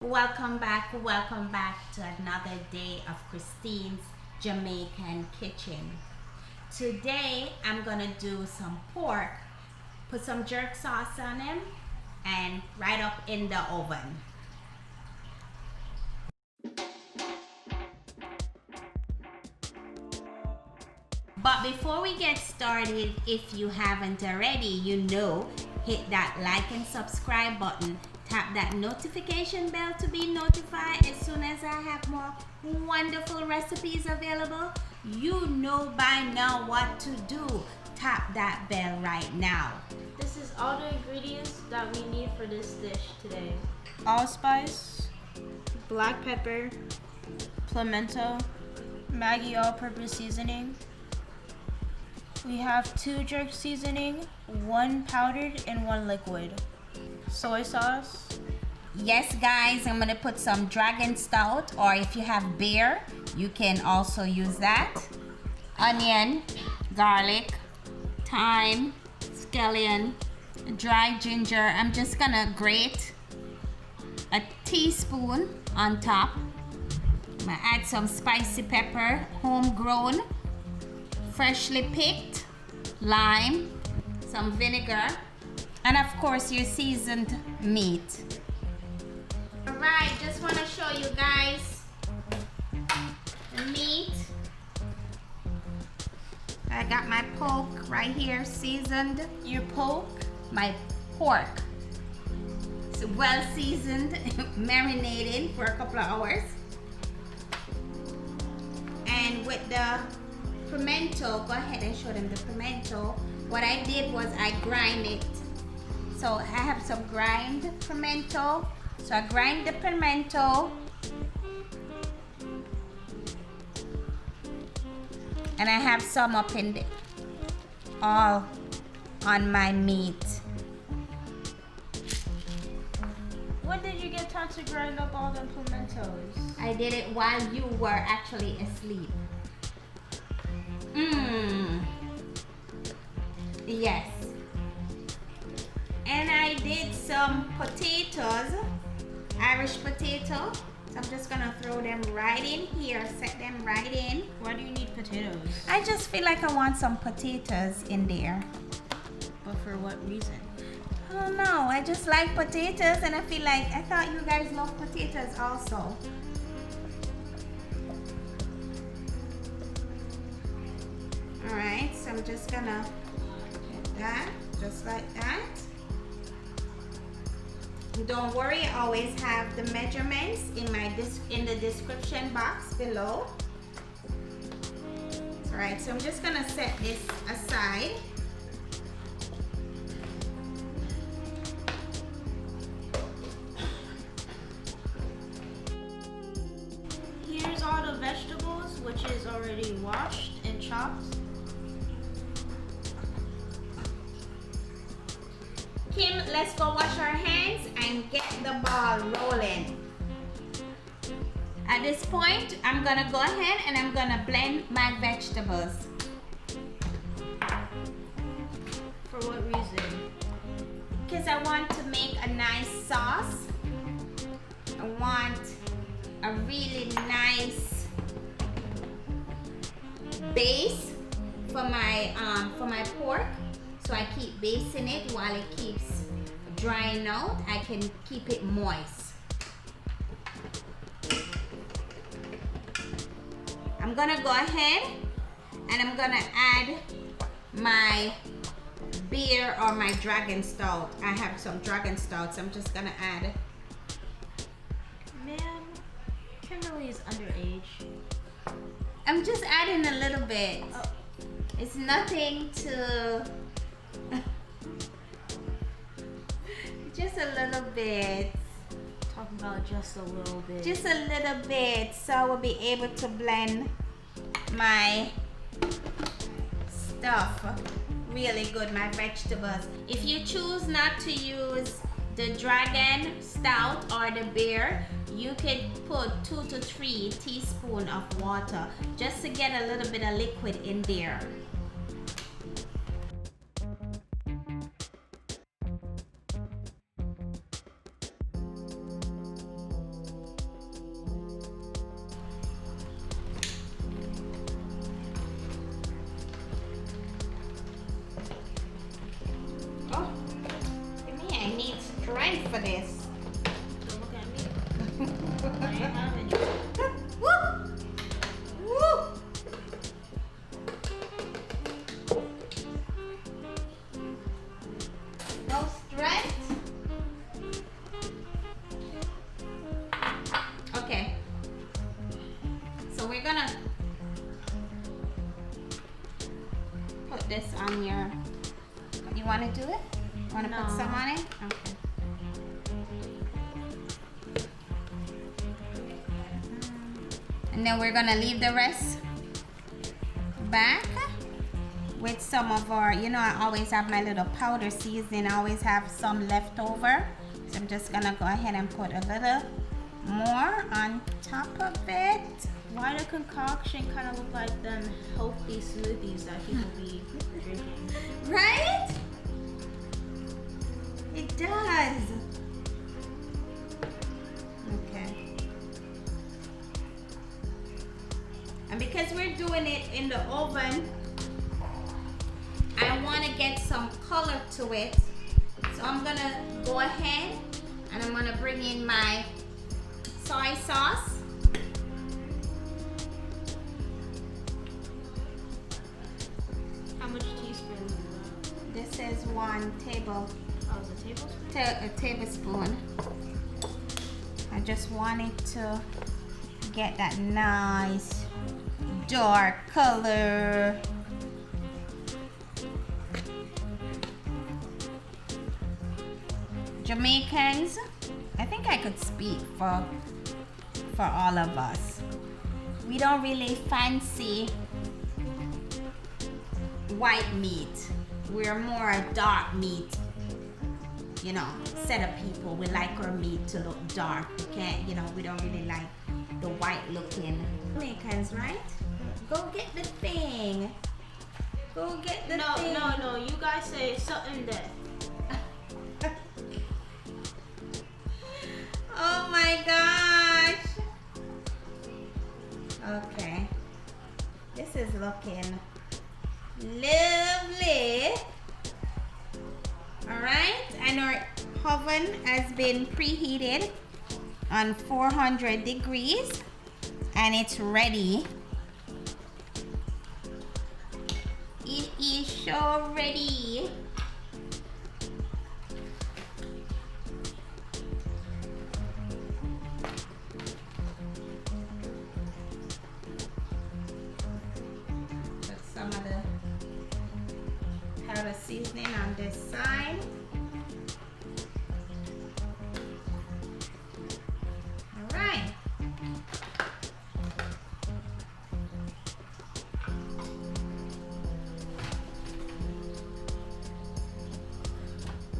Welcome back to another day of Christine's Jamaican kitchen. Today I'm gonna do some pork, put some jerk sauce on them, and right up in the oven. But before we get started, if you haven't already, hit that like and subscribe button. Tap that notification bell to be notified as soon as I have more wonderful recipes available. You know by now what to do. Tap that bell right now. This is all the ingredients that we need for this dish today. Allspice, black pepper, pimento, Maggi all-purpose seasoning. We have 2 jerk seasoning, 1 powdered and 1 liquid. Soy sauce. Yes, guys, I'm gonna put some dragon stout, or if you have beer, you can also use that. Onion, garlic, thyme, scallion, dry ginger. I'm just gonna grate a teaspoon on top. I'm gonna add some spicy pepper, homegrown, freshly picked, lime, some vinegar, and of course your seasoned meat. Alright, just want to show you guys the meat. I got my pork right here seasoned. Your pork? My pork. It's well seasoned, marinated for a couple of hours. And with the pimento, go ahead and show them the pimento. What I did was I grind it. So I have some grind pimento. So I grind the pimento. And I have some up in the, all on my meat. When did you get time to grind up all the pimentos? I did it while you were actually asleep. Yes. And I did some potatoes, Irish potato. So I'm just gonna throw them right in here, set them right in. Why do you need potatoes? I just feel like I want some potatoes in there. But for what reason? I don't know, I just like potatoes, and I feel like, I thought you guys love potatoes also. Alright, so I'm just gonna get that, just like that. Don't worry, I always have the measurements in the description box below. Alright, so I'm just gonna set this aside. Here's all the vegetables, which is already washed and chopped. Kim, let's go wash our hands and get the ball rolling. At this point, I'm gonna go ahead and I'm gonna blend my vegetables. For what reason? Because I want to make a nice sauce. I want a really nice base for my pork. So I keep basting it while it keeps drying out. I can keep it moist. I'm gonna go ahead and I'm gonna add my beer or my dragon stout. I have some dragon stouts. I'm just gonna add. Ma'am, Kimberly is underage. I'm just adding a little bit. It's nothing to. Just a little bit. Talking about just a little bit. Just a little bit, so I will be able to blend my stuff really good, my vegetables. If you choose not to use the dragon stout or the beer, you can put 2 to 3 teaspoons of water just to get a little bit of liquid in there. on your, you want to do it? You want to put No. some on it? Okay. And then we're gonna leave the rest back with some of our, you know, I always have my little powder seasoning. I always have some left over. So I'm just gonna go ahead and put a little more on top of it. Why the concoction kind of look like them healthy smoothies that people be drinking? Right? It does. Okay. And because we're doing it in the oven, I want to get some color to it. So I'm gonna go ahead and I'm gonna bring in my soy sauce. How much teaspoons is that? This is 1 table. Oh, it's a tablespoon? A tablespoon. I just want it to get that nice dark color. Jamaicans, I think I could speak for all of us. We don't really fancy white meat. We're more a dark meat, you know, set of people. We like our meat to look dark. We can't, you know, we don't really like the white looking Jamaicans, right? Go get the thing. Go get the thing. No, you guys say something that. Oh my gosh. Okay. This is looking lovely. Alright, and our oven has been preheated on 400 degrees and it's ready. It is so ready. Put some of the powder seasoning on this side. Alright.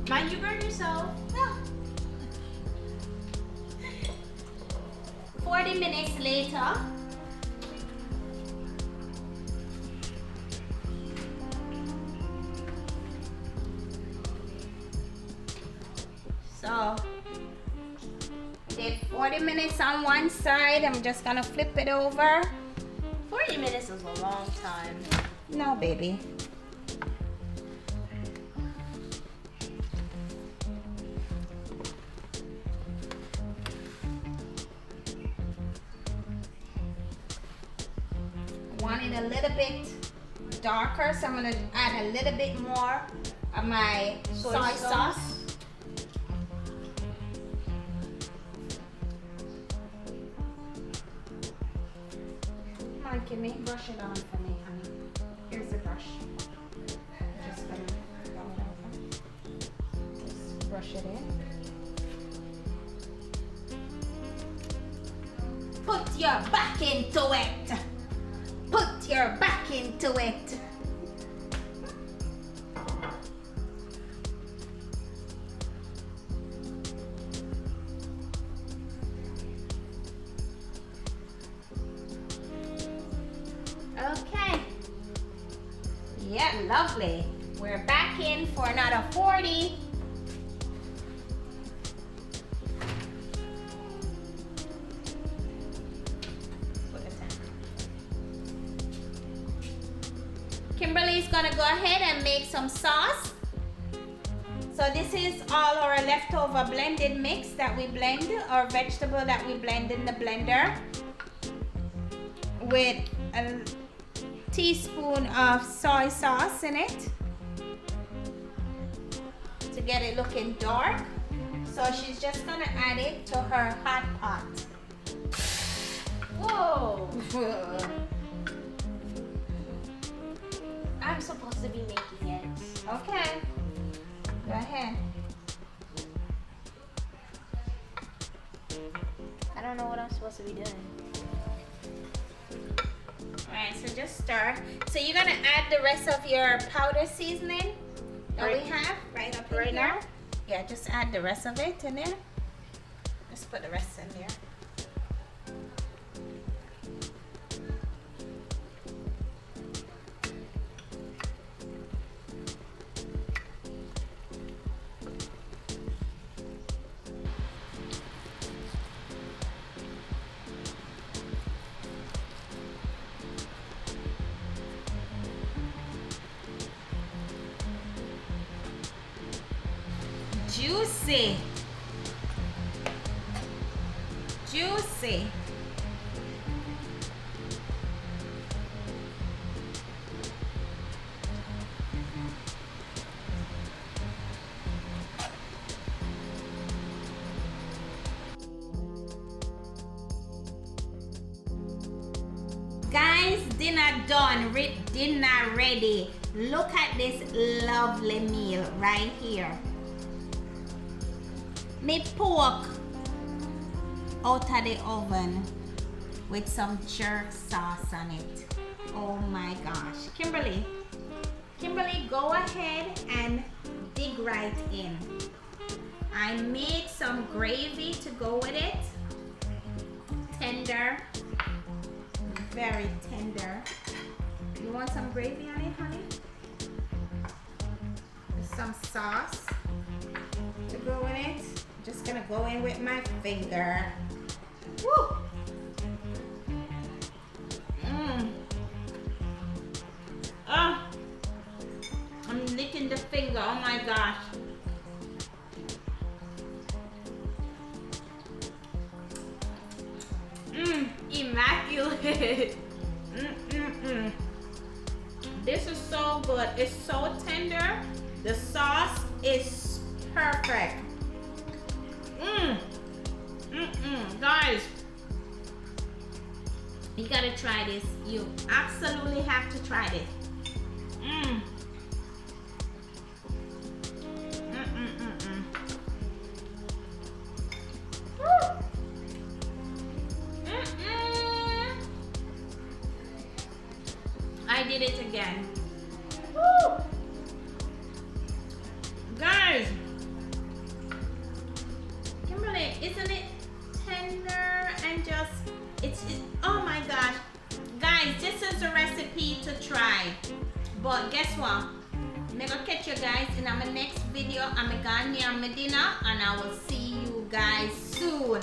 Mind you burn yourself. 40 minutes later. So, did 40 minutes on one side. I'm just gonna flip it over. 40 minutes is a long time. No, baby. Want it a little bit darker, so I'm gonna add a little bit more of my soy sauce. Come on, Kimmy, brush it on for me, honey. Here's the brush. Just gonna go it over. Just brush it in. Put your back into it. Put your back into it. Okay. Yeah, lovely. We're back in for another 40. Kimberly's gonna go ahead and make some sauce. So this is all our leftover blended mix that we blend, our vegetable that we blend in the blender with a teaspoon of soy sauce in it to get it looking dark. So she's just gonna add it to her hot pot. Whoa! I'm supposed to be making it. Okay. Go ahead. I don't know what I'm supposed to be doing. Alright, so just stir. So you're gonna add the rest of your powder seasoning that we have right up in here. Now? Yeah, just add the rest of it in there. Just put the rest in there. Juicy. Juicy. Guys, dinner done. Dinner ready. Look at this lovely meal right here. Me pork out of the oven with some jerk sauce on it. Oh my gosh. Kimberly, go ahead and dig right in. I made some gravy to go with it. Tender, very tender. You want some gravy on it, honey? Some sauce to go in it. Just gonna go in with my finger. Woo! Oh, I'm licking the finger. Oh my gosh. Immaculate. This is so good. It's so tender. The sauce is perfect. Guys, you gotta try this. You absolutely have to try this. I did it again. Woo! Guys, Kimberly, isn't it tender and just it's oh my gosh. Guys, this is a recipe to try. But guess what? I'm gonna catch you guys in my next video. I'm gonna near my dinner and I will see you guys soon.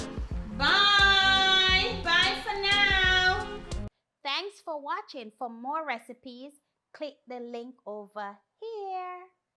Bye! Bye for now! Thanks for watching. For more recipes, click the link over here.